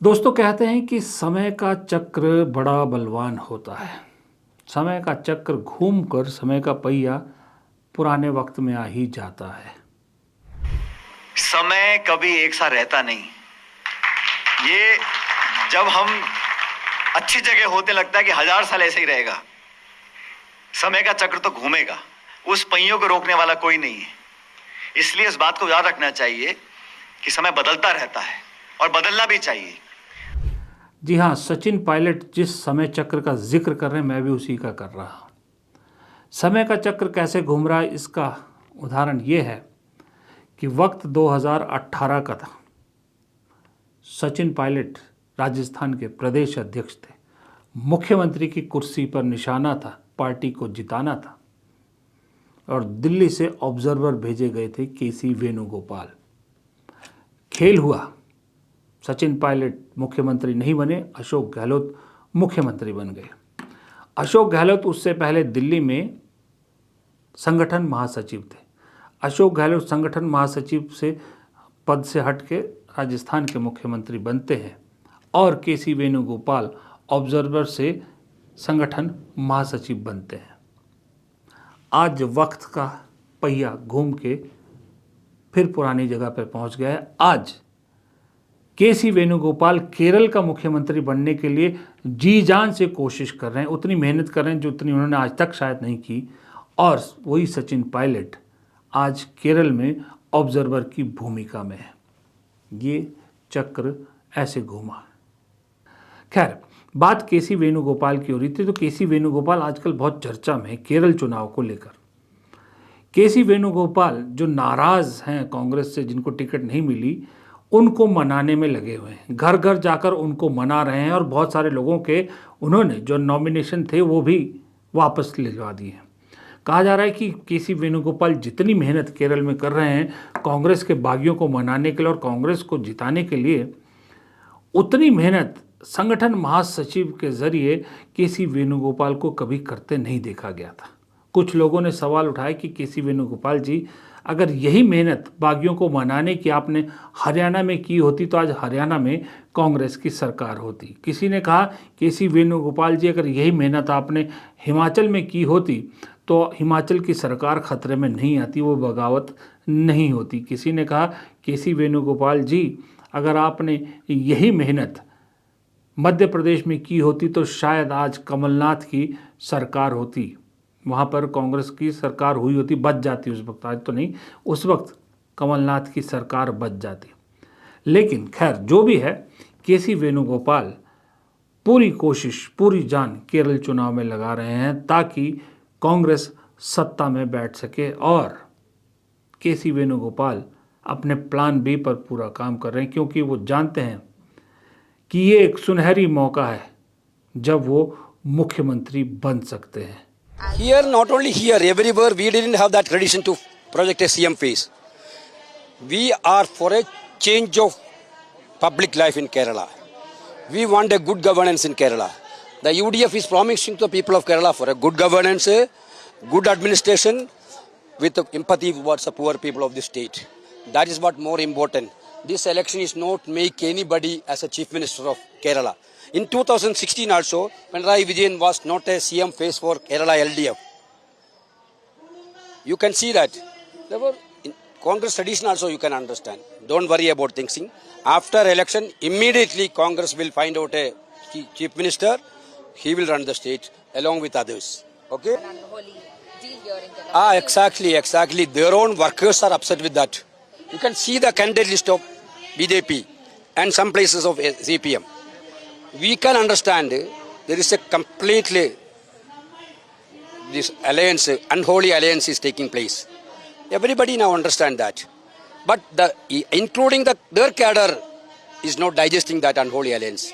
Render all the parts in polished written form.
दोस्तों कहते हैं कि समय का चक्र बड़ा बलवान होता है। समय का चक्र घूमकर समय का पहिया पुराने वक्त में आ ही जाता है। समय कभी एक सा रहता नहीं। ये जब हम अच्छी जगह होते लगता है कि 1000 साल ऐसे ही रहेगा। समय का चक्र तो घूमेगा, उस पहियों को रोकने वाला कोई नहीं है। इसलिए इस बात को याद रखना चाहिए कि समय बदलता रहता है और बदलना भी चाहिए। जी हाँ, सचिन पायलट जिस समय चक्र का जिक्र कर रहे हैं, मैं भी उसी का कर रहा हूँ। समय का चक्र कैसे घूम रहा है, इसका उदाहरण ये है कि वक्त 2018 का था। सचिन पायलट राजस्थान के प्रदेश अध्यक्ष थे। मुख्यमंत्री की कुर्सी पर निशाना था, पार्टी को जिताना था और दिल्ली से ऑब्जर्वर भेजे गए थे केसी वेणुगोपाल। खेल हुआ, सचिन पायलट मुख्यमंत्री नहीं बने, अशोक गहलोत मुख्यमंत्री बन गए। अशोक गहलोत उससे पहले दिल्ली में संगठन महासचिव थे। अशोक गहलोत संगठन महासचिव से पद से हट के राजस्थान के मुख्यमंत्री बनते हैं और केसी वेणुगोपाल ऑब्जर्वर से संगठन महासचिव बनते हैं। आज वक्त का पहिया घूम के फिर पुरानी जगह पर पहुंच गया है। आज केसी वेणुगोपाल केरल का मुख्यमंत्री बनने के लिए जी जान से कोशिश कर रहे हैं, उतनी मेहनत कर रहे हैं जो उतनी उन्होंने आज तक शायद नहीं की। और वही सचिन पायलट आज केरल में ऑब्जर्वर की भूमिका में है। ये चक्र ऐसे घूमा। खैर, बात केसी वेणुगोपाल की हो रही थी, तो केसी वेणुगोपाल आजकल बहुत चर्चा में है केरल चुनाव को लेकर। केसी वेणुगोपाल जो नाराज हैं कांग्रेस से, जिनको टिकट नहीं मिली, उनको मनाने में लगे हुए हैं। घर घर जाकर उनको मना रहे हैं और बहुत सारे लोगों के उन्होंने जो नॉमिनेशन थे वो भी वापस लेवा दिए हैं। कहा जा रहा है कि केसी वेणुगोपाल जितनी मेहनत केरल में कर रहे हैं कांग्रेस के बागियों को मनाने के लिए और कांग्रेस को जिताने के लिए, उतनी मेहनत संगठन महासचिव के जरिए केसी वेणुगोपाल को कभी करते नहीं देखा गया था। कुछ लोगों ने सवाल उठाया कि केसी वेणुगोपाल जी, अगर यही मेहनत बागियों को मनाने की आपने हरियाणा में की होती तो आज हरियाणा में कांग्रेस की सरकार होती। किसी ने कहा केसी वेणुगोपाल जी, अगर यही मेहनत आपने हिमाचल में की होती तो हिमाचल की सरकार खतरे में नहीं आती, वो बगावत नहीं होती। किसी ने कहा केसी वेणुगोपाल जी, अगर आपने यही मेहनत मध्य प्रदेश में की होती तो शायद आज कमलनाथ की सरकार होती, वहाँ पर कांग्रेस की सरकार हुई होती, बच जाती उस वक्त, आज तो नहीं, उस वक्त कमलनाथ की सरकार बच जाती। लेकिन खैर जो भी है, केसी वेणुगोपाल पूरी कोशिश, पूरी जान केरल चुनाव में लगा रहे हैं ताकि कांग्रेस सत्ता में बैठ सके। और केसी वेणुगोपाल अपने प्लान बी पर पूरा काम कर रहे हैं, क्योंकि वो जानते हैं कि ये एक सुनहरी मौका है जब वो मुख्यमंत्री बन सकते हैं। Here, not only here, everywhere, we didn't have that tradition to project a CM face. We are for a change of public life in Kerala. We want a good governance in Kerala. The UDF is promising to the people of Kerala for a good governance, a good administration with empathy towards the poor people of the state. That is what more important. This election is not make anybody as a chief minister of Kerala. In 2016 also, Pinarayi Vijayan was not a CM face for Kerala LDF. You can see that. There were in Congress tradition also you can understand. Don't worry about things. After election, immediately Congress will find out a chief minister. He will run the state along with others. Okay? Exactly. Their own workers are upset with that. You can see the candidate list of BJP and some places of CPM. We can understand there is a completely this alliance, unholy alliance is taking place. Everybody now understand that. But including their cadre is not digesting that unholy alliance.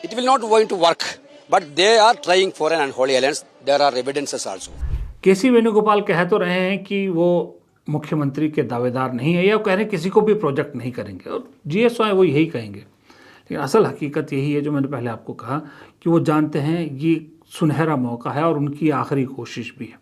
It will not going to work. But they are trying for an unholy alliance. There are evidences also. केसी वेणुगोपाल कह तो रहे हैं कि वो मुख्यमंत्री के दावेदार नहीं है, या कह रहे हैं किसी को भी प्रोजेक्ट नहीं करेंगे, और जीएसवाई वो यही कहेंगे। लेकिन असल हकीकत यही है जो मैंने पहले आपको कहा कि वो जानते हैं ये सुनहरा मौका है और उनकी आखिरी कोशिश भी है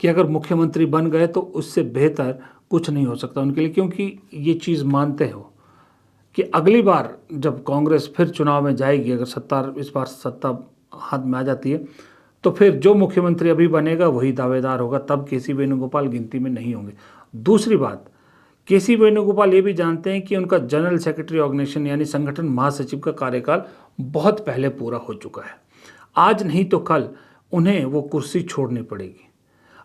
कि अगर मुख्यमंत्री बन गए तो उससे बेहतर कुछ नहीं हो सकता उनके लिए, क्योंकि ये चीज़ मानते हो कि अगली बार जब कांग्रेस फिर चुनाव में जाएगी, अगर सत्ता इस बार सत्ता हाथ में आ जाती है, तो फिर जो मुख्यमंत्री अभी बनेगा वही दावेदार होगा, तब केसी वेणुगोपाल गिनती में नहीं होंगे। दूसरी बात, केसी वेणुगोपाल ये भी जानते हैं कि उनका जनरल सेक्रेटरी ऑर्गेनाइजेशन यानी संगठन महासचिव का कार्यकाल बहुत पहले पूरा हो चुका है। आज नहीं तो कल उन्हें वो कुर्सी छोड़नी पड़ेगी।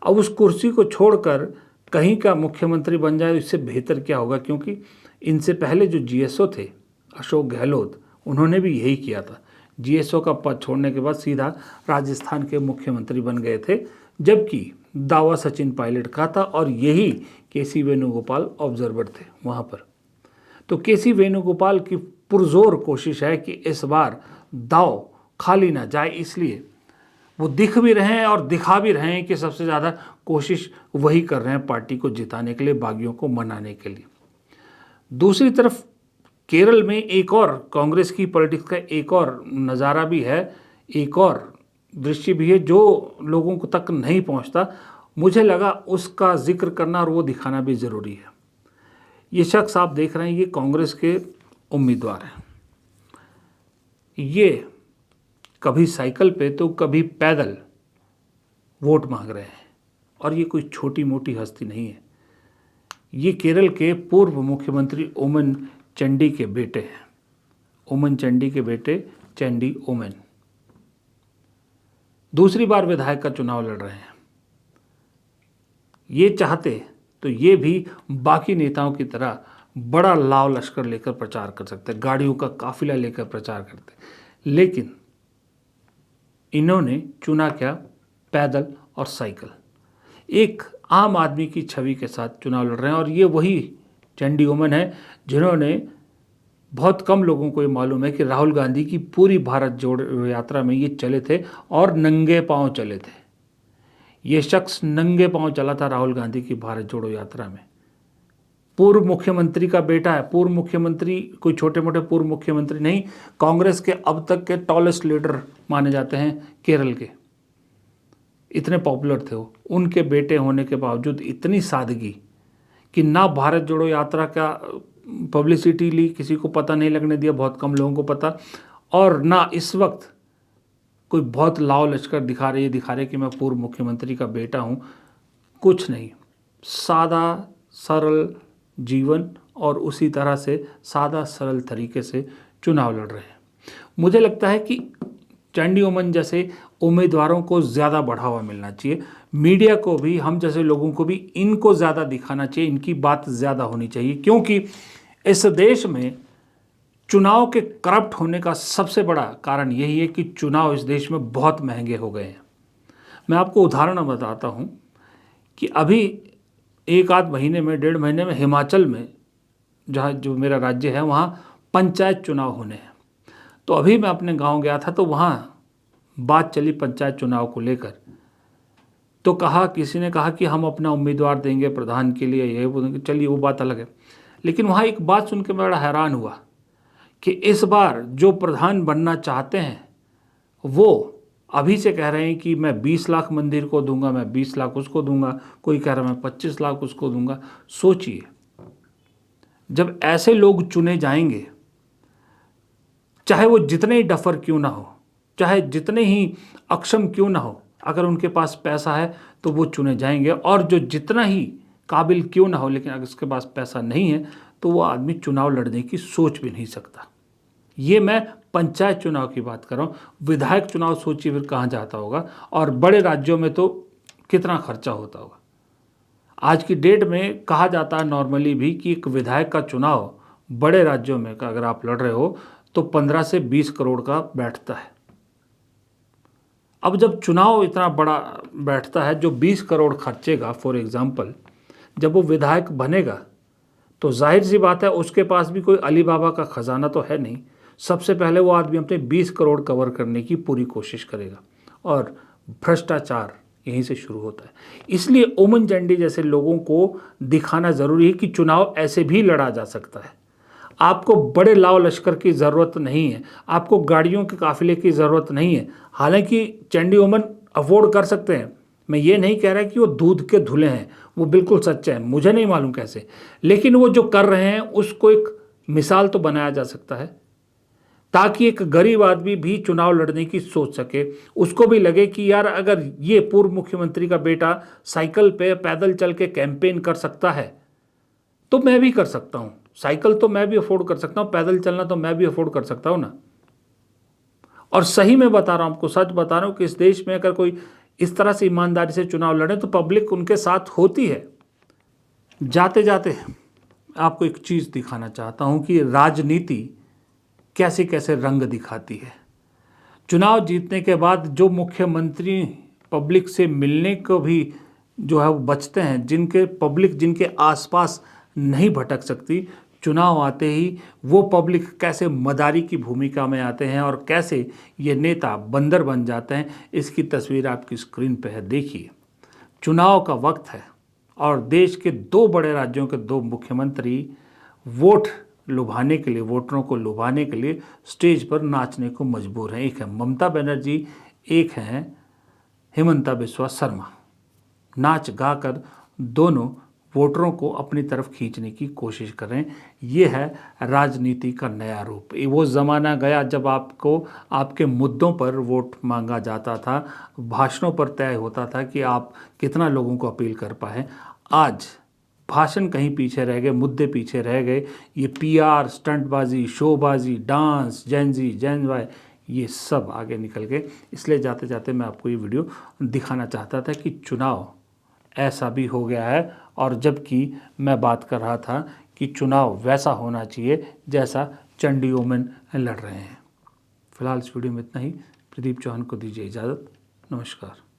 अब उस कुर्सी को छोड़कर कहीं का मुख्यमंत्री बन जाए, इससे बेहतर क्या होगा, क्योंकि इनसे पहले जो जीएसओ थे अशोक गहलोत, उन्होंने भी यही किया था। जीएसओ का पद छोड़ने के बाद सीधा राजस्थान के मुख्यमंत्री बन गए थे, जबकि दावा सचिन पायलट का था और यही केसी वेणुगोपाल ऑब्जर्वर थे वहाँ पर। तो केसी वेणुगोपाल की पुरजोर कोशिश है कि इस बार दाव खाली ना जाए, इसलिए वो दिख भी रहे हैं और दिखा भी रहे हैं कि सबसे ज़्यादा कोशिश वही कर रहे हैं पार्टी को जिताने के लिए, बागियों को मनाने के लिए। दूसरी तरफ केरल में एक और कांग्रेस की पॉलिटिक्स का एक और नज़ारा भी है, एक और दृश्य भी है जो लोगों को तक नहीं पहुंचता। मुझे लगा उसका जिक्र करना और वो दिखाना भी ज़रूरी है। ये शख्स आप देख रहे हैं, ये कांग्रेस के उम्मीदवार हैं। ये कभी साइकिल पे तो कभी पैदल वोट मांग रहे हैं, और ये कोई छोटी मोटी हस्ती नहीं है। ये केरल के पूर्व मुख्यमंत्री ओमन चंडी के बेटे हैं। ओमन चंडी के बेटे चंडी ओमन दूसरी बार विधायक का चुनाव लड़ रहे हैं। ये चाहते तो ये भी बाकी नेताओं की तरह बड़ा लाव लश्कर लेकर प्रचार कर सकते, गाड़ियों का काफिला लेकर प्रचार करते, लेकिन इन्होंने चुना क्या, पैदल और साइकिल। एक आम आदमी की छवि के साथ चुनाव लड़ रहे हैं, और ये वही चंडी ओमन है जिन्होंने, बहुत कम लोगों को ये मालूम है कि राहुल गांधी की पूरी भारत जोड़ो यात्रा में ये चले थे और नंगे पांव चले थे। ये शख्स नंगे पांव चला था राहुल गांधी की भारत जोड़ो यात्रा में। पूर्व मुख्यमंत्री का बेटा है। पूर्व मुख्यमंत्री कोई छोटे मोटे पूर्व मुख्यमंत्री नहीं, कांग्रेस के अब तक के टॉलेस्ट लीडर माने जाते हैं केरल के, इतने पॉपुलर थे वो। उनके बेटे होने के बावजूद इतनी सादगी कि ना भारत जोड़ो यात्रा का पब्लिसिटी ली, किसी को पता नहीं लगने दिया, बहुत कम लोगों को पता, और ना इस वक्त कोई बहुत लाव लश्कर दिखा रहे कि मैं पूर्व मुख्यमंत्री का बेटा हूँ। कुछ नहीं, सादा सरल जीवन और उसी तरह से सादा सरल तरीके से चुनाव लड़ रहे हैं। मुझे लगता है कि चंडी ओमन जैसे उम्मीदवारों को ज़्यादा बढ़ावा मिलना चाहिए, मीडिया को भी, हम जैसे लोगों को भी इनको ज़्यादा दिखाना चाहिए, इनकी बात ज़्यादा होनी चाहिए, क्योंकि इस देश में चुनाव के करप्ट होने का सबसे बड़ा कारण यही है कि चुनाव इस देश में बहुत महंगे हो गए हैं। मैं आपको उदाहरण बताता हूँ कि अभी एक आध महीने में, 1.5 महीने में हिमाचल में, जहाँ जो मेरा राज्य है, वहाँ पंचायत चुनाव होने हैं। तो अभी मैं अपने गांव गया था, तो वहाँ बात चली पंचायत चुनाव को लेकर। तो किसी ने कहा कि हम अपना उम्मीदवार देंगे प्रधान के लिए, ये बोलेंगे, चलिए वो बात अलग है। लेकिन वहाँ एक बात सुन के मैं बड़ा हैरान हुआ कि इस बार जो प्रधान बनना चाहते हैं वो अभी से कह रहे हैं कि मैं 20 लाख मंदिर को दूंगा, मैं 20 लाख उसको दूंगा, कोई कह रहा है मैं 25 लाख उसको दूंगा। सोचिए, जब ऐसे लोग चुने जाएंगे, चाहे वो जितने ही डफर क्यों ना हो, चाहे जितने ही अक्षम क्यों ना हो, अगर उनके पास पैसा है तो वो चुने जाएंगे। और जो जितना ही काबिल क्यों ना हो, लेकिन अगर उसके पास पैसा नहीं है तो वो आदमी चुनाव लड़ने की सोच भी नहीं सकता। ये मैं पंचायत चुनाव की बात कर रहा हूँ। विधायक चुनाव सोचिए फिर कहाँ जाता होगा, और बड़े राज्यों में तो कितना खर्चा होता होगा। आज की डेट में कहा जाता है नॉर्मली भी कि एक विधायक का चुनाव बड़े राज्यों में का अगर आप लड़ रहे हो तो 15 से 20 करोड़ का बैठता है। अब जब चुनाव इतना बड़ा बैठता है, जो 20 करोड़ खर्चेगा फॉर एग्जाम्पल, जब वो विधायक बनेगा तो जाहिर सी बात है उसके पास भी कोई अली बाबा का खजाना तो है नहीं। सबसे पहले वो आदमी अपने 20 करोड़ कवर करने की पूरी कोशिश करेगा, और भ्रष्टाचार यहीं से शुरू होता है। इसलिए ओमन चंडी जैसे लोगों को दिखाना ज़रूरी है कि चुनाव ऐसे भी लड़ा जा सकता है। आपको बड़े लाव लश्कर की ज़रूरत नहीं है, आपको गाड़ियों के काफिले की ज़रूरत नहीं है। हालांकि चंडी ओमन अफोर्ड कर सकते हैं, मैं ये नहीं कह रहा कि वो दूध के धुले हैं, वो बिल्कुल सच्चे हैं, मुझे नहीं मालूम कैसे, लेकिन वो जो कर रहे हैं उसको एक मिसाल तो बनाया जा सकता है, ताकि एक गरीब आदमी भी चुनाव लड़ने की सोच सके, उसको भी लगे कि यार अगर ये पूर्व मुख्यमंत्री का बेटा साइकिल पे पैदल चल के कैंपेन कर सकता है तो मैं भी कर सकता हूँ। साइकिल तो मैं भी अफोर्ड कर सकता हूँ, पैदल चलना तो मैं भी अफोर्ड कर सकता हूँ ना। और सही में बता रहा हूँ, आपको सच बता रहा हूँ कि इस देश में अगर कोई इस तरह से ईमानदारी से चुनाव लड़े तो पब्लिक उनके साथ होती है। जाते जाते आपको एक चीज़ दिखाना चाहता हूँ कि राजनीति कैसे कैसे रंग दिखाती है। चुनाव जीतने के बाद जो मुख्यमंत्री पब्लिक से मिलने को भी जो है वो बचते हैं, जिनके पब्लिक जिनके आसपास नहीं भटक सकती, चुनाव आते ही वो पब्लिक कैसे मदारी की भूमिका में आते हैं और कैसे ये नेता बंदर बन जाते हैं, इसकी तस्वीर आपकी स्क्रीन पे है। देखिए, चुनाव का वक्त है और देश के 2 बड़े राज्यों के 2 मुख्यमंत्री वोट लुभाने के लिए, वोटरों को लुभाने के लिए स्टेज पर नाचने को मजबूर हैं। एक है ममता बनर्जी, एक है हिमंता बिस्वा शर्मा। नाच गाकर दोनों वोटरों को अपनी तरफ खींचने की कोशिश कर रहे हैं। ये है राजनीति का नया रूप। वो ज़माना गया जब आपको आपके मुद्दों पर वोट मांगा जाता था, भाषणों पर तय होता था कि आप कितना लोगों को अपील कर पाए। आज भाषण कहीं पीछे रह गए, मुद्दे पीछे रह गए। ये पीआर, स्टंटबाजी, शोबाजी, डांस, जैन वाई, ये सब आगे निकल गए। इसलिए जाते जाते मैं आपको ये वीडियो दिखाना चाहता था कि चुनाव ऐसा भी हो गया है, और जबकि मैं बात कर रहा था कि चुनाव वैसा होना चाहिए जैसा चंडी ओमेन लड़ रहे हैं। फिलहाल इस वीडियो में इतना ही। प्रदीप चौहान को दीजिए इजाज़त। नमस्कार।